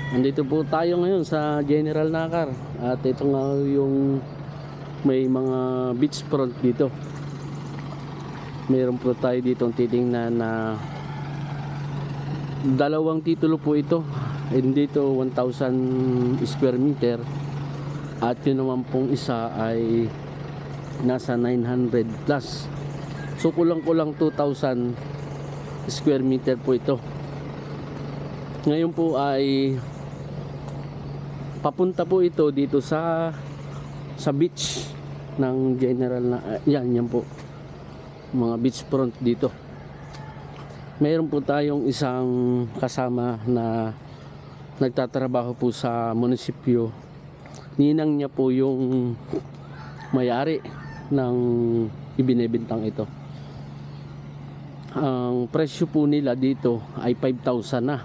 Andito po tayo ngayon sa General Nakar at ito nga yung may mga beachfront dito. Meron po tayo dito titingnan na dalawang titulo po ito. Dito 1,000 square meter at yun naman pong isa ay nasa 900 plus. So kulang-kulang 2,000 square meter po ito. Ngayon po ay papunta po ito dito sa beach ng General na yan po mga beachfront dito. Mayroon po tayong isang kasama na nagtatrabaho po sa munisipyo. Ninang niya po yung may-ari ng ibinebentang ito. Ang presyo po nila dito ay 5,000 na.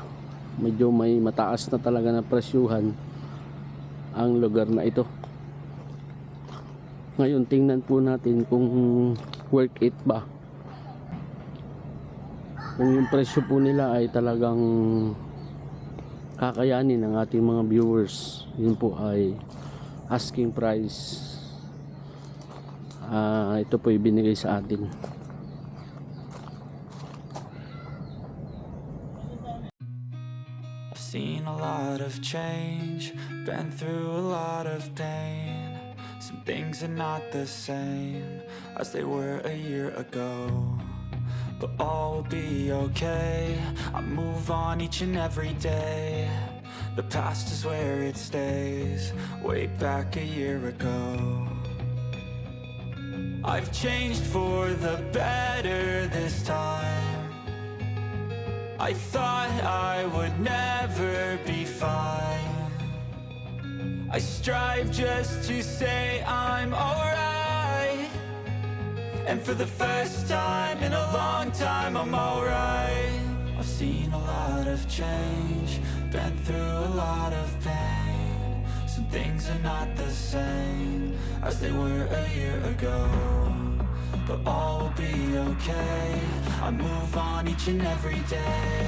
Medyo may mataas na talaga na presyuhan ang lugar na ito. Ngayon tingnan po natin kung worth it ba, kung yung presyo po nila ay talagang kakayanin ng ating mga viewers. Yun po ay asking price. Ito po ibinigay sa atin. I've seen a lot of change, been through a lot of pain. Some things are not the same as they were a year ago, but all will be okay. I move on each and every day. The past is where it stays, way back a year ago. I've changed for the better this time. I thought I would never be fine. I strive just to say I'm alright, and for the first time in a long time I'm alright. I've seen a lot of change, been through a lot of pain. Some things are not the same as they were a year ago, but all will be okay. I move on each and every day.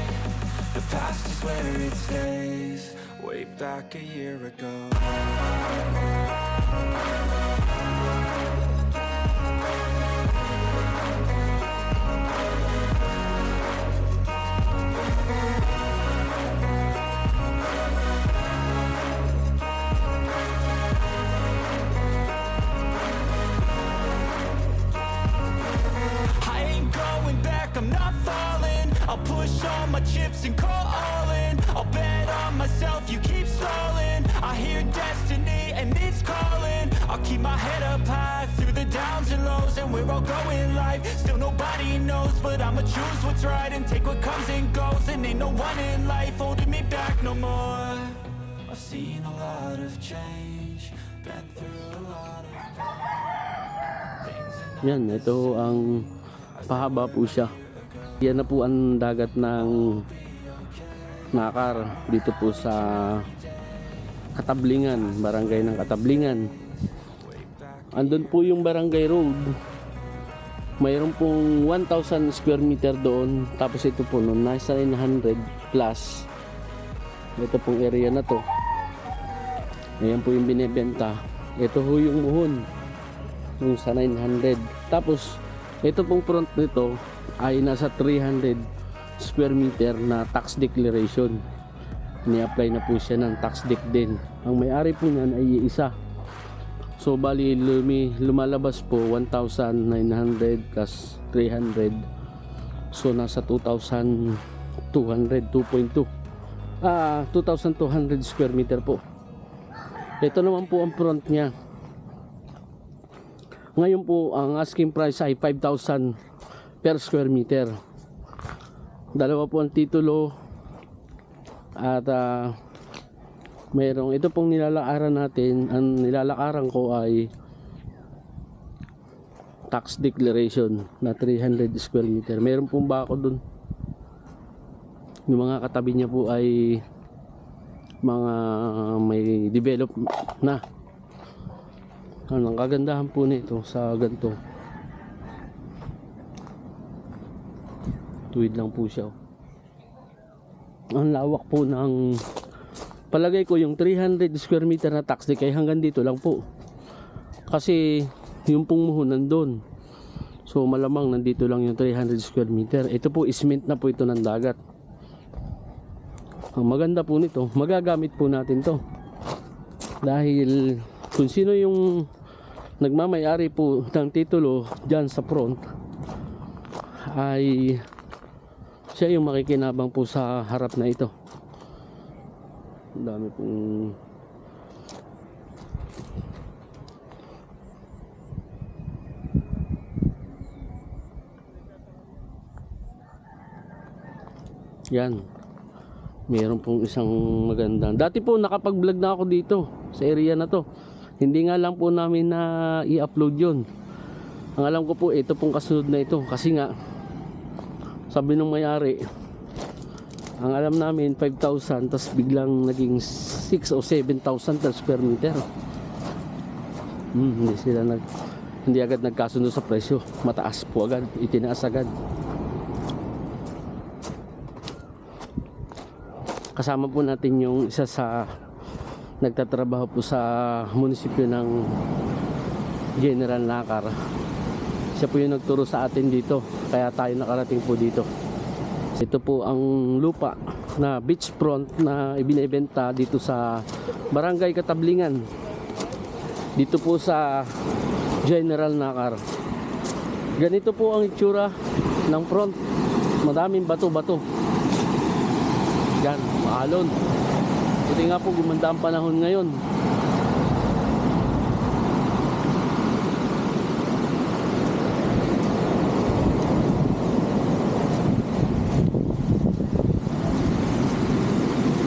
The past is where it stays, way back a year ago. I'm not falling. I'll push all my chips and call all in. I'll bet on myself, you keep stalling. I hear destiny and it's calling. I'll keep my head up high through the downs and lows, and we're all going life. Still nobody knows, but I'ma choose what's right and take what comes and goes. And ain't no one in life holding me back no more. I've seen a lot of change, been through a lot of things. Yan, ito ang pahaba po siya. Yan na po ang dagat ng Nakar dito po sa Katablingan, barangay ng Katablingan. Andun po yung barangay road. Mayroon pong 1,000 square meter doon. Tapos ito po noon nasa 900 plus. Ito pong area na to. Ayan po yung binibenta. Ito po yung muhon, yung sa 900. Tapos ito pong front nito ay nasa 300 square meter na tax declaration. Ni-apply na po siya ng tax dec din. Ang may-ari po niyan ay isa. So bali lumalabas po 1,900 plus 300. So nasa 2,200, 2.2. 2,200 square meter po. Ito naman po ang front niya. Ngayon po ang asking price ay 5,000 per square meter. Dalawa po ang titulo at mayroong ito pong nilalakaran natin. Ang nilalakaran ko ay tax declaration na 300 square meter. Mayroon pong bako dun. Yung mga katabi niya po ay mga may develop na. Ang kagandahan po nito sa ganito, tuwid lang po siya. Ang lawak po ng palagay ko yung 300 square meter na tax deck ay hanggang dito lang po. Kasi yung pong muhon nandun. So malamang nandito lang yung 300 square meter. Ito po ismint na po ito ng dagat. Ang maganda po nito, magagamit po natin to. Dahil kung sino yung nagmamayari po ng titulo dyan sa front, ay siya yung makikinabang po sa harap na ito. Ang dami pong yan. Meron pong isang magandang. Dati po nakapag-vlog na ako dito sa area na to. Hindi nga lang po namin na i-upload yun. Ang alam ko po ito pong kasunod na ito. Kasi nga sabi nung may-ari, ang alam namin 5,000, tas biglang naging 6 o 7,000 per square meter. Hindi agad nagkasundo sa presyo. Mataas po agad, itinaas agad. Kasama po natin yung isa sa nagtatrabaho po sa munisipyo ng General Nakar. Siya po yung nagturo sa atin dito, kaya tayo nakarating po dito. Ito po ang lupa na beachfront na ibinebenta dito sa Barangay Katablingan, dito po sa General Nakar. Ganito po ang itsura ng front. Madaming bato-bato. Yan, maalon. Buti nga po gumanda ang panahon ngayon.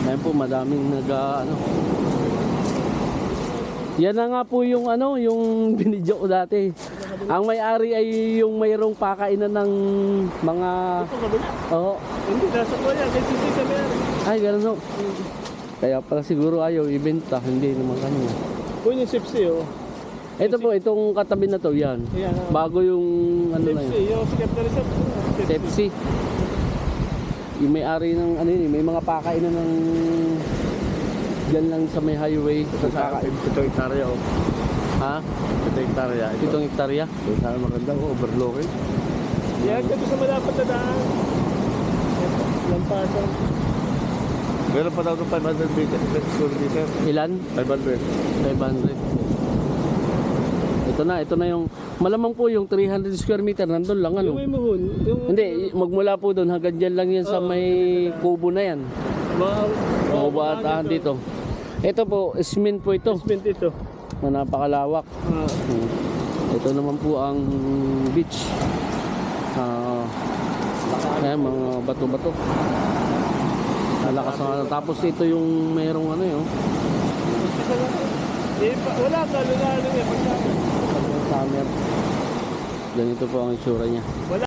Ayan po, madaming Yan na nga po yung yung binidyo ko dati. Ang may-ari ay yung mayroong pakainan ng mga... Oo. Hindi, nasa ko yan. Kasi hindi kami yan. Ay, gano'n no. Kaya pala siguro ayaw ibenta. Hindi naman kanina. Kung yung Sipsi, oh. Ito po, itong katabi na to, yan. Yan, Bago yung ano na Sipsi, yun. yung sikat na resort. Pepsi. Yung may-ari ng may mga pakainan ng... Diyan lang sa may highway. Ito hektarya, oh. Ha? Ito hektarya. 7 hektarya. Ito sana maganda, oh. Overlooking. Yan, dito sa malapad na daan. Lampasan. Meron pa daw ng 500 square meter. Ilan? 500. 500. Ito na yung malamang po yung 300 square meter nandun lang Yung may muhon. Hindi, magmula po doon hanggang dyan lang yan sa may kubo na yan. Kubo at dito. Ito po, cement po ito. Cement ito. Na napakalawak. Ito naman po ang beach. Ayan, mga bato-bato. Alakas na. Tapos ito yung mayroong yun. Wala ka, lalo eh. Summer. Ganito po ang itsura niya. Wala.